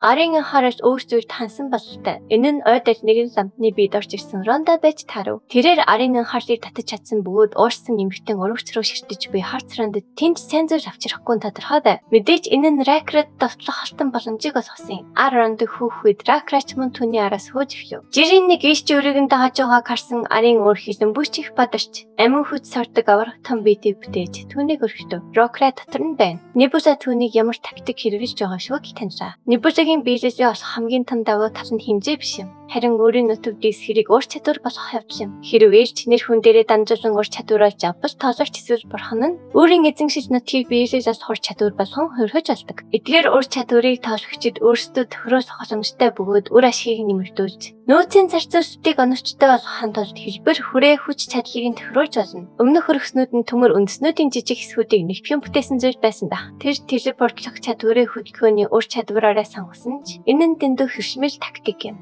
Арын анхаараас өөрсдөө тансан бололтой. Энэ нь ойдол нэгэн ламтны биед орж ирсэн Ронда байж таарав. Тэрээр арын анхаарлыг татаж чадсан бөгөөд уурсан эмэгтэй урагч руу ширтэж буй Харт Рондод тэнд сайн зүйл авчрахгүй нь тодорхой байв. Мэдээж энэ нь Ракрад давтлах халтан боломжийг олгосон юм. Ронд хүүхэд Ракрач мөн түүний араас хөөж эхлэв. Жирийн нэг иш өөрийг нь дагаж байгааг харсан арын өөр хийсэн бүчих бадарч амин хүч сордог аврах том биедээ бүтээж түүнийг өргөдөв. Рокра дотор нь байна. Небуса түүнийг ямар тактик хэрэглэж байгаа шүүг таньсаа. Небусагийн биелэлээ олох хамгийн том давуу тал нь хэмжээ биш юм. Харин өөрийн нутагдээс хэрэг ур чадвар болох явдал юм. Хэрвээ чинэр хүн дээрээ дамжуулан ур чадвараа авбас тоолорч эсвэл бурхан нь өөрийн эзэншил нутгийг биелэлээс ур чадвар болгон хөргөж алдаг. Эдгээр ур чадварыг тоолохчид өөрсдөө төхрөөс хосомжтой бөгөөд үр ашгийг нэмэгдүүлж нөөцийн зарцуулалтыг оновчтой болгохын тулд хэлбэр хүрээ хүч чадлыг төхрөөж болно. Өмнөх хөргөснүүд нь төмөр үндэснүүдийн жижиг хэсгүүдийг нэгтгэн бүтээсэн зүйл байсан ба. Тэр телепортлох чадварыг хөдөлгөөний ур чадвараараа сонгосон ч энэ нь дэндүү хэршмэл тактик юм.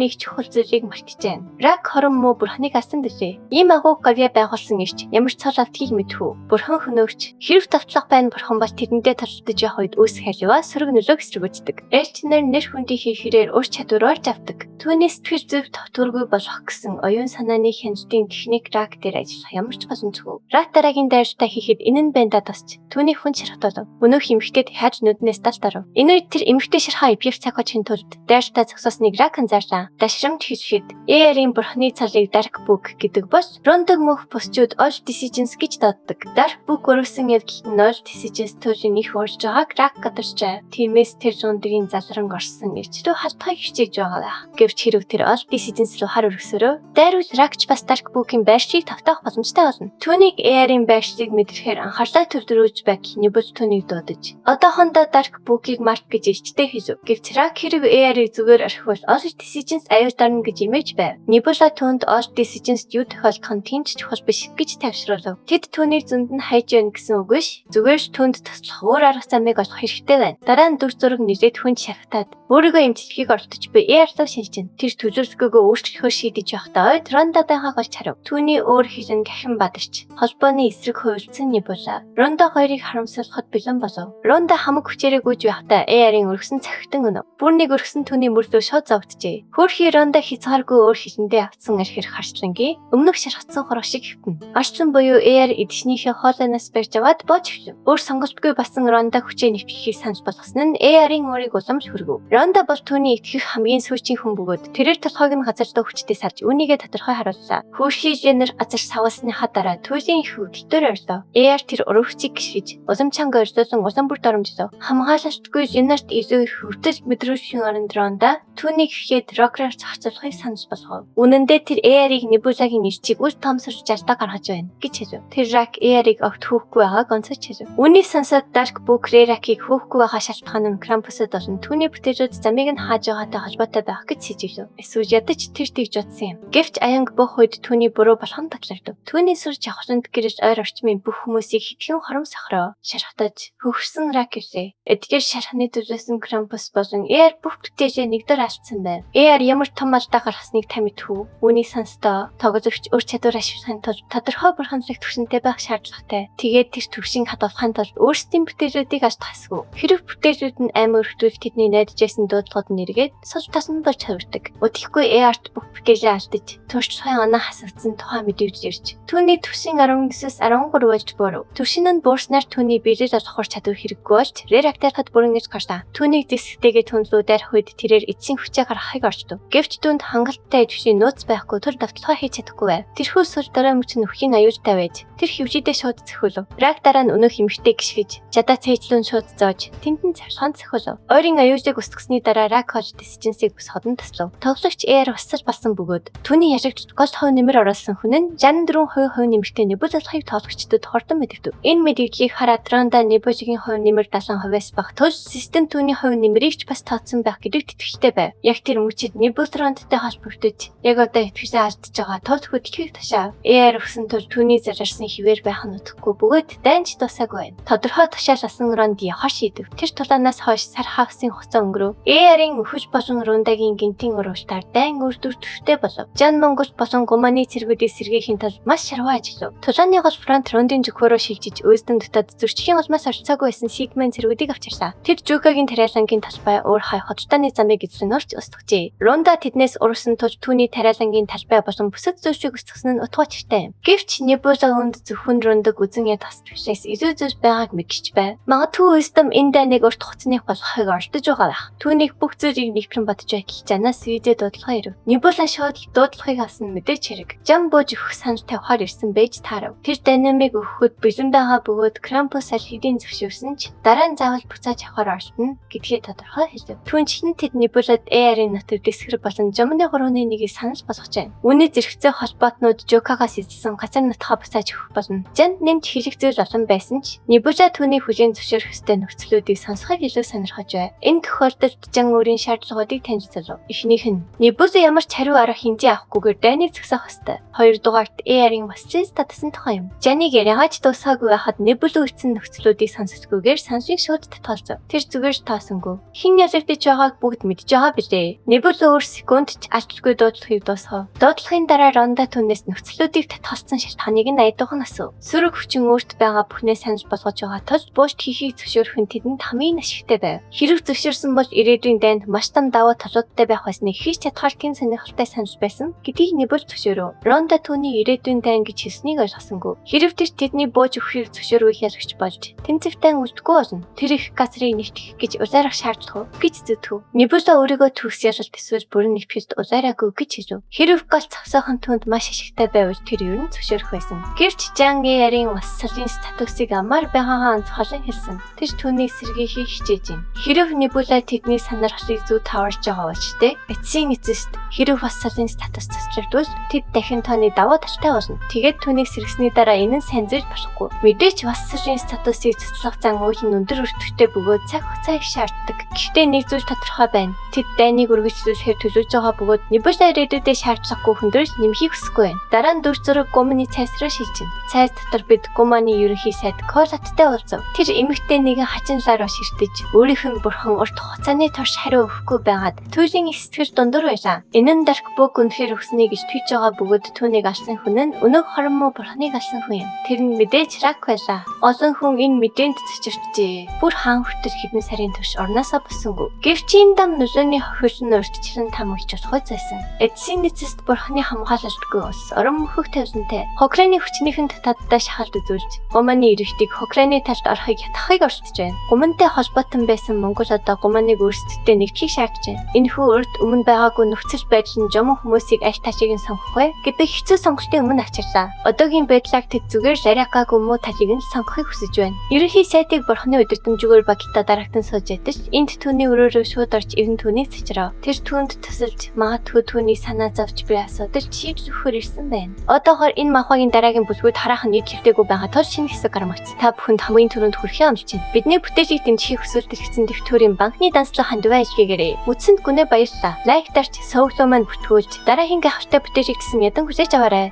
Нэг чухал зүйлийг мартчихээн. Рак хорон муу бурхныг асан дэвшээ. Ийм агуу гавья байгуулсан ирч ямар цол автгийг мэдхүү. Бурхан хөнөөгч хэрв тавтлах байна бурхан бол тэрэндээ толдож явах үед үүсэх халиваа сөрөг нөлөөг эсрэгүүцдэг. Элчнэр нэр хүндийн хийхрээр ур чадвараар авдаг. Түүний сэтгэл зүйг товтгөргүй болгох гэсэн оюун санааны хяналтын техник рак дээр ажиллах ямар ч боломжгүй. Рак дараагийн дайралтаа хийхэд энэ нь бэнда тасч түүний хүн шархтолов. Өнөөх эмэгтэйд хайж нүднээс далд оров. Энэ үед тэр эмэгтэй шархаа эвлэх цаг хочин тулд дайралтаа зогсоосныг рак анзаарлаа. Дашрамт хийхэд Эарийн бурхны цалыг Dark Book гэдэг бос Рондог мөх босчууд All Decisions гэж дууддаг. Dark Book өргөсөн явдалд нь All Decisions төрийн их уурж байгааг Рак гадарчээ. Тиймээс тэр Рондгийн залран орсон ирчрүү халтхайг хичээж байгаа. Гэвч хэрв тэр All Decisions руу хар өргөсөрөө дайрвал Ракч бас Dark Book-ийн байршийг тавтаах боломжтой болно. Түүнийг Эарийн байршийг мэдрэхээр анхаарлаа төвлөрүүлж байг Небус түүнийг дуудаж. Одоохондоо Dark Book-ийг марк гэж илчтэй хийв. Гэвч Рак хэрэг Эарийг зүгээр орхивол All Decisions аюул дарна гэж имэж байв. Небула түүнд All Decisions юу тохиолдох нь тийм ч чухал биш гэж тавьшруулав. Тэд түүнийг зөнд нь хайж байна гэсэн үг биш. Зүгээр ч түүнд туслах өөр арга замыг олох хэрэгтэй байна. Дараа нь дүр зураг нэлээд хүнд шархтаад өөрийгөө эмчилгээг оролдож буй Эартав шинжин. Тэр төлөвлөгөөгөө өөрчлөхөөр шийдэж явахдаа ойд Рондадайхаа голч харав. Түүний өөр хилэн гахин бадарч холбооны эсрэг хуйлцсан Небула. Ронда хоёрыг харамсуулахад бэлэн болов. Ронда хамаг хүчээрээ гүйж байхдаа Эарийн өргөсөн цагтан өнөв. Бүр нэг өргөсөн түүний мөрлөө шууд зовтжээ. Хөөрхий Ронда хязгааргүй өөр хилэндээ авцсан архир харчлангийн өмнөх шархацсан хорог шиг хөвтөн. Орчлон буюу Эар эдгшнийхээ хоолойноос барьж аваад боож эхлэв. Өөр сонголтгүй басан Ронда хүчээ нэвтгэхийг санал болгосон нь Эарийн өөрийг уламж хүргэв. Ронда бол түүний итгэх хамгийн сүүчийн хүн бөгөөд тэрээр толгойг нь газар дөө хүчтэй сарж үнийгээ тодорхой харууллаа. Хөөрхий Женер азар савсныхаа дараа туйлын их хөдөлтөөр орлоо. Эар тэр урагчийг гიშгэж улам чанга орилуулсан улам бүр доромжлоо. Хамгаалалтгүй Женерт илүү их хүртэл мэдрүүлэхийн оронд Ронда түүнийг ихэд Рокраар зохицуулахыг санал болгов. Үнэн дээр тэр Эарийг Небулагийн ирчийг үл томсорж алдаа гаргаж байна гэж хэлв. Тэр Рак Эарийг огт хөөхгүй байгааг онцолж хэлв. Үүнийг сонсоод Dark Book Ракийг хөөхгүй байгаа шалтгаан нь Крампусад болон түүний бүтээлүүд замыг нь хааж байгаатай холбоотой байх гэж сэжиглэв. Эсвэл ядаж тэр тэгж бодсон юм. Гэвч Аянг бүх үед түүний буруу болохон татлагдав. Түүний сүр жавхланд гэрэж ойр орчмын бүх хүмүүсийг хитгэн хором сохроо шархтаж хөвгсөн Рак ивлээ. Эдгээр шархны төлөөсөн Крампус болон Эар бүх бүтээлээ нэгдэр алдсан байв. Эар ямар том алдаа гаргасныг та мэдхүү. Үүнийг сонстоо тоглогч өөр чадвар ашиглахын тулд тодорхой бурханлаг түвшинтэй байх шаардлагатай. Тэгээд тэр түвшинг хадгалахын тулд өөрсдийн бүтээлүүдийг алдах хэсгүү. Хэрэг бүтээлүүд нь аймаг өртвөл тэдний найдаж байсан дуудлагууд нь эргээд сул тасан болж хувирдаг. Өдөртгүй Эарт бүх бүтээлээ алдаж туршлагын оноо хасагдсан тухай мэдүүлж ирж түүний түвшин 19-с 13 болж буурав. Түвшин нь буурснаар түүний биелэл олох чадвар хэрэггүй болж Рерактархад бүрэн гэж гарсан. Түүнийг дисктээгээ түнлүүдээр хойд тэрээр эцсийн хүчээ гаргахыг орчдов. Гэвч түүнд хангалттай түвшин нууц байхгүй төр давталгаа хийж чадахгүй байв. Тэрхүү сүр дараа мөч нөхгийн аюултай байж тэр хөвжидээ шууд зөхөлөв. Рак дараа нь өнөөх эмэгтэй гიშгэж жадаа цэйжлүүн шууд зоож тентэн цавшгаан зөхөлөв. Ойрын аюулыг устгасны дараа Рак хол Decisions-ийг бүс ходон таслав. Тоглогч Эар уссаж болсон бөгөөд түүний яжигч гол хов нэмэр оруулсан хүн нь 64% хувь нэмэгтэй Небулалахыг тоглогчдод хордон мэдэгдэв. Энэ мэдээллийг хараад Ронда Небулагийн хувь нэмэр 70%-аас бага тул систем түүний хувь нэмрийг ч бас тооцсон байх гэдэгт итгэлтэй байв. байв. Яг тэр мөчид Небулронттой холбогдож яг одоо итгэжээ алдж байгаа тул хөдөлгөөг тушаав. AR өгсөн тул түүний зарарсан хിവэр байх нь утгагүй бөгөөд дайнч тусаагүй байна. Тодорхой тушаал асан Ронди хош идэв. Тэр тулаанаас хойш сар хагсын хугацаа өнгөрөв. AR-ийн өхөж болон Рондагийн гинтийн урагшлаар дайн үрдүр төвтэй болов. Жан Монгол болон Гуманы цэргүүдийг сэргээхийн тулд маш шаргуу ажиллав. Тулааны гол фронт Рондын зөвхөөрөө шилжиж өөстөн дотоод зөрчлийн улмаас орцоогүй байсан Сигмэн цэргүүдийг авчирсан. Тэр Жукагийн тариалангийн талбай уур хай хотчтойны замыг эзлэнөрч устгажээ. Ронда тэднээс урсан тул түүний тариалангийн талбай болон бүсэд зөөшиг устгасан нь утгаачльтай юм. Гэвч Небула хүнд зөвхөн Рондаг үзэн ядас төвшээс илүү зүйл байгааг мэдчихэж байв. Магадгүй wisdom энэ дайныг урт хугацааны болохыг ордож байгаа байх. Түүнийг бүх зүйлийг нэгхэн бодож байтал жанаас видео дуудлага ирв. Небула шууд дуудлагыг авсан мэдээч хэрэг. Жам бууж өгөх санал тавихаар ирсэн байж таарав. Тэр динамик өгөхөд бэлэн байгаа бөгөөд Крампус аль хэдийн зөвшөөрсөн ч дараа нь заавал буцааж авахар орсон гэдгийг тодорхой хэлв. Түүнчлэн тэд Небулад AR-ийн нутаг дэсгэр болон Жамны 3-ны нэгийг санал болгож байна. Үүний зэрэгцээ холбоотнууд Жукагаас эзэлсэн газар нутгаа буцааж өгөх болно. Жанд нэмж хэлэх зүйл олон байсан ч Небула түүний хүлээн зөвшөөрөх ёстой нөхцлүүдийг сонсохыг илүү сонирхож байв. Энэ тохиолдолд Жан өөрийн шаардлагуудыг танилцуулав. Эхнийх нь Небула ямар ч хариу арга хэмжээ авахгүйгээр дайныг зогсоох ёстой. Хоёрдугаарт AR-ийн баслын статусын тухай юм. Жаныг яриагач дуусаагүй байхад Небула ütсэн нөхцлүүдийг сонсохгүйгээр сансыг шууд татгалзав. Тэр зүгээр тоосонгүй. Хин ялагдаж байгааг бүгд мэдж байгаа билээ. Небула өөр секунд ч алчгүй дуудлагыг дуусгав. Дуудлагын дараа Ронда түүнээс нөхцлүүдийг татгалзсан шалтгааныг нь айдуухан асуув. Сөрөг хүчин өөрт байгаа бүхнээ санал болгож байгаа тул буушд хийхийг зөвшөөрөх нь тэдэнд хамгийн ашигтай байв. Хэрэг зөвшөөрсөн бол ирээдүйн дайнд маш том давуу талуудтай байх байсныг хийж чадхаар тэн сонирхолтой санал байсан гэдгийг Небула зөвшөөрөв. Ронда түүний ирээдүйн дайн гэж хэлснийг ойлгосонгүй. Хэрэг тэр тэдний бууж өгөхийг зөвшөөрөх ялгч болж тэнцвэртэй үлдэхгүй болно. Тэр их газрыг нэгтгэх гэж улайрах шаардлага гэж зүтгэв. Небула өөрийгөө төгс ялалт эсвэл бүрэн нэвчээд улайраагүй гэж хэлв. Хэрэг гал цавсаахан түнд маш ашигтай байвал тэр ер нь зөвшөөрөх байсан. Гэвч Жан AR-ийн вассалын статусыг амар байгаагаа онцгойлон хэлсэн. Тэр түүнийг сэргийхийг хичээж юм. Хэрэг Небула тэдний санаархлыг зөв таварж байгаа бол ч эцсийн эцэст хэрэг вассалын статус цэцлэгдвэл тэд дахин тооны давуу талтай болно. Тэгээд түүнийг сэргэсний дараа энэ нь сайн зүйл болохгүй. Мэдээч вассалын статусыг цэцлэх зан үйл нь өндөр өртөгтэй бөгөөд цаг хугацаа их шаарддаг. Гэхдээ нэг зүйл тодорхой байна. Тэд дайныг үргэлжлүүлэхээр төлөвлөж байгаа бөгөөд Небула ирээдүйдээ шаардлагагүй хүндрэл нэмхийг хүсэхгүй байна. Дараа нь дүр зураг Гуманы цайс руу шилжинэ. Цайс дотор бид Гуманы ерөнхий сайд Колаттай уулзав. Тэр эмэгтэй нэгэн хажинлаараа ширтэж өөрийнх нь бурхан урт хугацааны турш хариу өгөхгүй байгаад туйлын их сэтгэл дундуур байлаа. Энэ нь Дарк Бук үнэхээр өгснийг гэж түйж байгаа бөгөөд түүнийг алсан хүн нь өнөөх хорон муу бурханыг алсан хүн юм. Тэр нь мэдээж рак байлаа. Олон хүн энэ мэдээнд цэцэрчжээ. Бүр хаан хүртэл хэдэн сарын турш орноосоо босонгүй. Гэвч энэ дам нөлөөний хохирлон урьдчилан тамгич болохгүй зайсан. Эцсийн эцэст бурханы хамгаалалтгүй ус орон мөхөх тавьсантай. Хокраны хүчнийхэн татаддаа шахалт үзүүлж Гуманы иргэдийг Хокраны талд орохыг ятгахыг оролдож байна. Гумантай холбоотой байсан Монгол одоо Гуманыг өөрсдөө нэгтгэхийг шаардж байна. Энэхүү урд өмнө байгаагүй нөхцөл байдал нь жомон хүмүүсийг аль ташийг нь сонгох вэ гэдэг хэцүү сонголтын өмнө авчирлаа. Одоогийн байдлаар тэд зүгээр жаргаагүй муу талийг нь сонгохыг хүсэж байна. Ерөнхий сайтыг бурханы удирдамжгүй багтаа дарагтан сууж ядаж энд түүний өрөөрөө шууд орж ирэн түүнийг цэцрав. Тэр түүнд тусалж магадгүй түүний санаа зовж буй асуудал шийдэл өгөхөр ирсэн байна. Одоогоор энэ махагийн дараагийн бүлгүүд хараахан нийт хэвтэйгүй байгаа тул шинэ хэсэг гармагц. Та бүхэнд хамгийн түрүүнд хүрэхээ амлаж байна. Бидний бүтээлийг дэмжихийг хүсвэл хэрэгцсэн дэвтүүрийн банкны данслаг хандваа ижгээгээрэй. Үтсэнд гүнээ баярлалаа. Лайк дарж, сувглуу маань бүртгүүлж, дараагийн гахалтай бүтээлийг гэсэн ядан хүлээж аваарай.